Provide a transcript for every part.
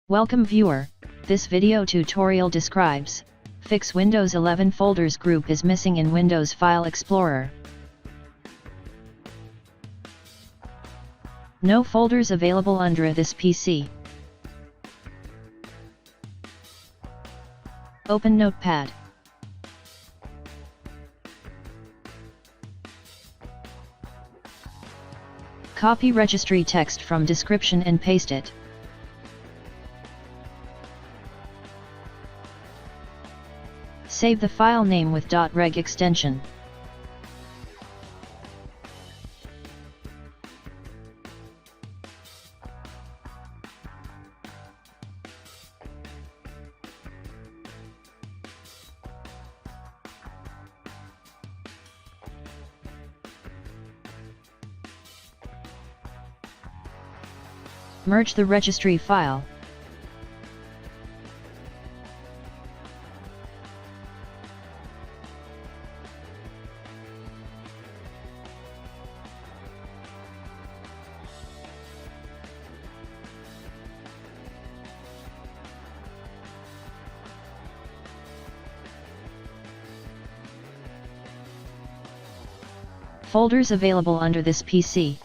Welcome viewer, this video tutorial describes, fix Windows 11 folders group is missing in Windows File Explorer. No folders available under this PC. Open Notepad. Copy registry text from description and paste it. Save the file name with .reg extension. Merge the registry file. Folders available under this PC.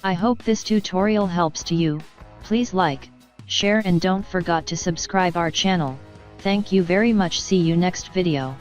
I hope this tutorial helps to you. Please like, share and don't forget to subscribe our channel. Thank you very much. See you next video.